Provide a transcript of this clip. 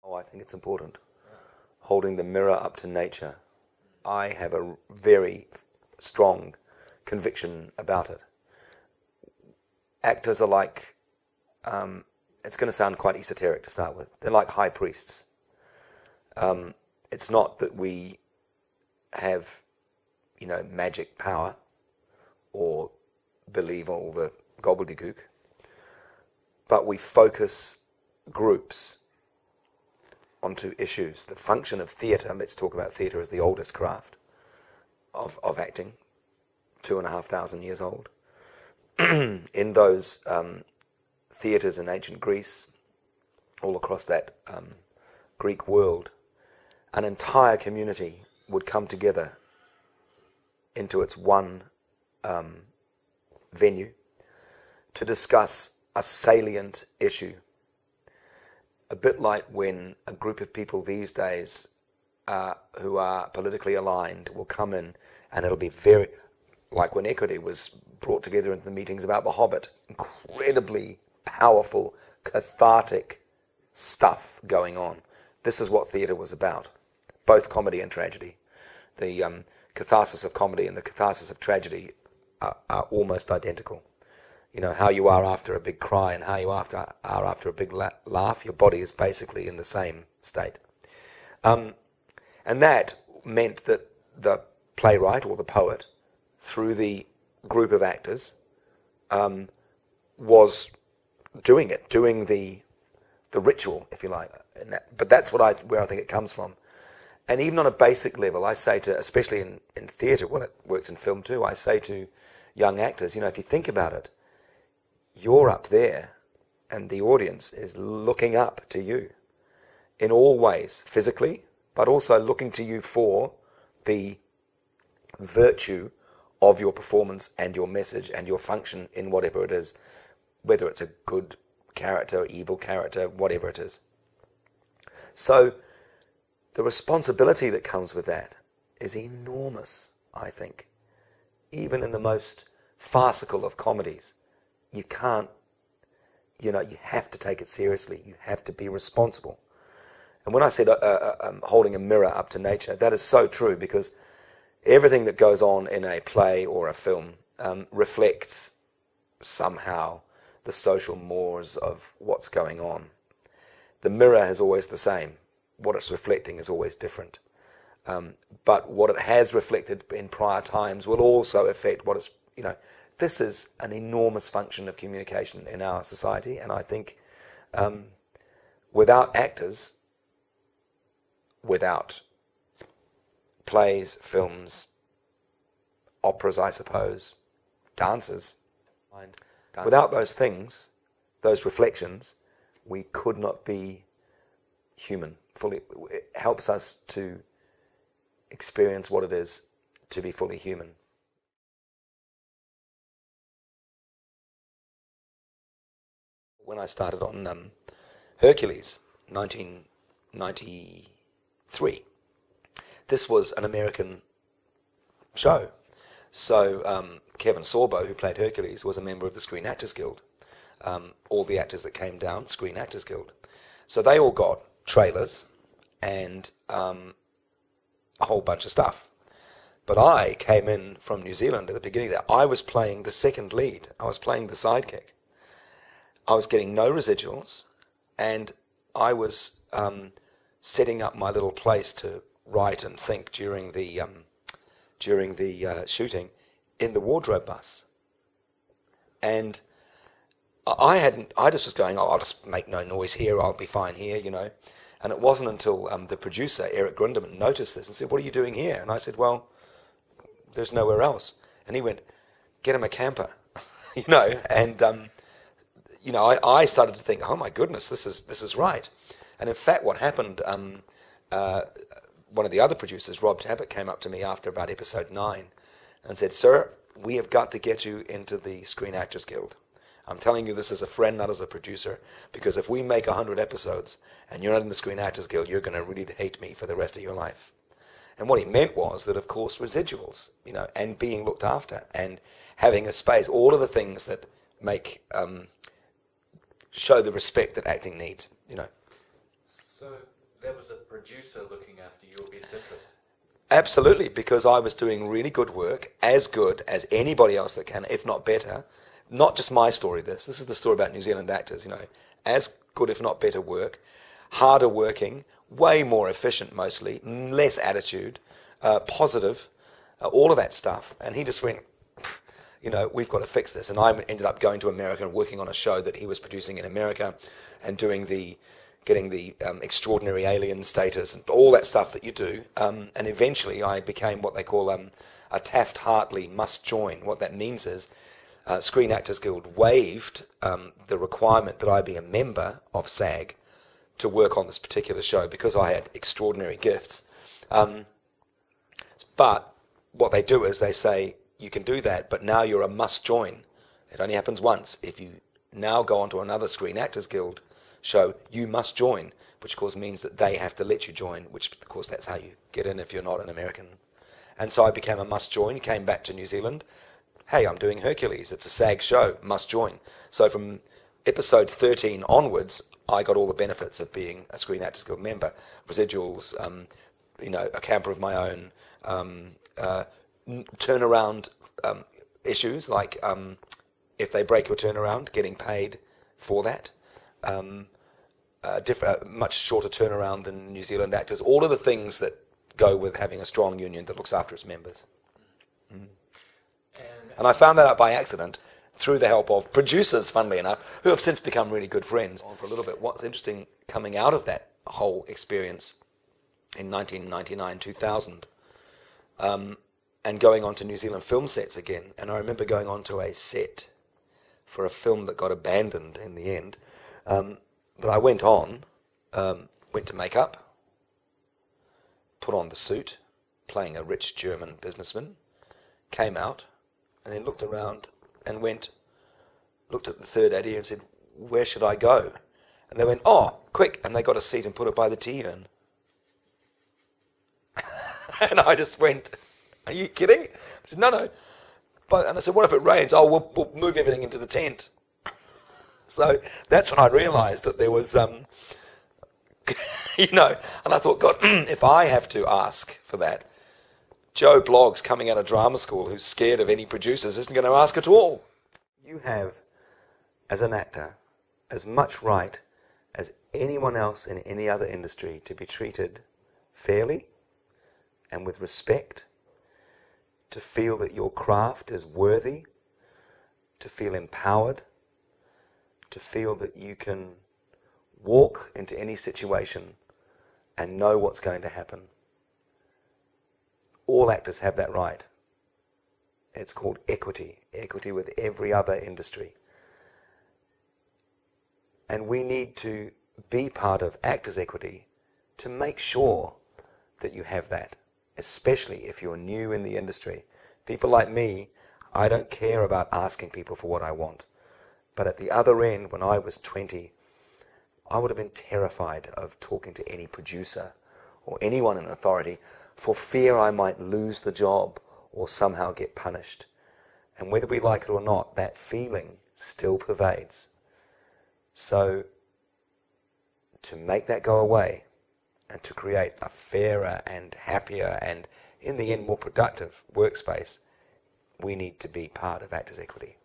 Oh, I think it's important. Holding the mirror up to nature. I have a very strong conviction about it. Actors are like, it's going to sound quite esoteric to start with, they're like high priests. It's not that we have, magic power or believe all the gobbledygook, but we focus groups onto issues. The function of theatre, let's talk about theatre as the oldest craft of acting, 2,500 years old. In those theatres in ancient Greece, all across that Greek world, an entire community would come together into its one venue to discuss a salient issue. A bit like when a group of people these days who are politically aligned will come in, and it'll be very, like when equity was brought together into the meetings about The Hobbit, incredibly powerful, cathartic stuff going on. This is what theatre was about, both comedy and tragedy. The catharsis of comedy and the catharsis of tragedy are almost identical. How you are after a big cry and how you are after a big laugh, your body is basically in the same state. And that meant that the playwright or the poet, through the group of actors, was doing the ritual, if you like. But that's where I think it comes from. And even on a basic level, I say to, especially in theatre, when it works in film too, I say to young actors, if you think about it, you're up there and the audience is looking up to you in all ways, physically, but also looking to you for the virtue of your performance and your message and your function in whatever it is, whether it's a good character, evil character, whatever it is. So the responsibility that comes with that is enormous, I think. Even in the most farcical of comedies, you can't, you have to take it seriously. You have to be responsible. And when I said holding a mirror up to nature, that is so true, because everything that goes on in a play or a film reflects somehow the social mores of what's going on. The mirror is always the same. What it's reflecting is always different. But what it has reflected in prior times will also affect what it's, this is an enormous function of communication in our society. And I think without actors, without plays, films, operas, I suppose, dances, without those things, those reflections, we could not be human fully. It helps us to experience what it is to be fully human. When I started on Hercules, 1993, this was an American show. So Kevin Sorbo, who played Hercules, was a member of the Screen Actors Guild. All the actors that came down, Screen Actors Guild. So they all got trailers and a whole bunch of stuff. But I came in from New Zealand at the beginning there. I was playing the second lead. I was playing the sidekick. I was getting no residuals, and I was setting up my little place to write and think during the shooting in the wardrobe bus. And I just was going, I'll just make no noise here, I'll be fine here, And it wasn't until the producer, Eric Grundemann, noticed this and said, "What are you doing here?" And I said, "Well, there's nowhere else." And he went, "Get him a camper," and I started to think, oh my goodness, this is right. And in fact, what happened, one of the other producers, Rob Tabbert, came up to me after about episode 9 and said, "Sir, we have got to get you into the Screen Actors Guild. I'm telling you this as a friend, not as a producer, because if we make 100 episodes and you're not in the Screen Actors Guild, you're going to really hate me for the rest of your life." And what he meant was that, of course, residuals, and being looked after and having a space, all of the things that make show the respect that acting needs, So that was a producer looking after your best interest. Absolutely, because I was doing really good work, as good as anybody else that can, if not better. Not just my story, this is the story about New Zealand actors, as good, if not better work, harder working, way more efficient mostly, less attitude, positive, all of that stuff. And he just went, we've got to fix this. And I ended up going to America and working on a show that he was producing in America and getting the extraordinary alien status and all that stuff that you do. And eventually I became what they call a Taft-Hartley must join. What that means is Screen Actors Guild waived the requirement that I be a member of SAG to work on this particular show because I had extraordinary gifts. But what they do is they say, you can do that, but now you're a must join. It only happens once. If you now go on to another Screen Actors Guild show, you must join, which of course means that they have to let you join, which of course that's how you get in if you're not an American. And so I became a must join, came back to New Zealand. Hey, I'm doing Hercules. It's a SAG show, must join. So from episode 13 onwards, I got all the benefits of being a Screen Actors Guild member. Residuals, a camper of my own, turnaround issues, like if they break your turnaround, getting paid for that. Much shorter turnaround than New Zealand actors. All of the things that go with having a strong union that looks after its members. And I found that out by accident through the help of producers, funnily enough, who have since become really good friends. For a little bit, what's interesting coming out of that whole experience in 1999, 2000, and going on to New Zealand film sets again. And I remember going on to a set for a film that got abandoned in the end. But I went to makeup, put on the suit, playing a rich German businessman, came out, and then looked around and looked at the third Eddie and said, where should I go? And they went, oh, quick, and they got a seat and put it by the tea urn. And I just went, are you kidding? I said, no. And I said, what if it rains? Oh, we'll move everything into the tent. So that's when I realized that there was, and I thought, God, if I have to ask for that, Joe Bloggs coming out of drama school who's scared of any producers isn't going to ask at all. You have, as an actor, as much right as anyone else in any other industry to be treated fairly and with respect, to feel that your craft is worthy, to feel empowered, to feel that you can walk into any situation and know what's going to happen. All actors have that right. It's called equity with every other industry. And we need to be part of Actors' Equity to make sure that you have that, especially if you're new in the industry. People like me, I don't care about asking people for what I want. But at the other end, when I was 20, I would have been terrified of talking to any producer or anyone in authority for fear I might lose the job or somehow get punished. And whether we like it or not, that feeling still pervades. So to make that go away and to create a fairer and happier and, in the end, more productive workspace, we need to be part of Actors' Equity.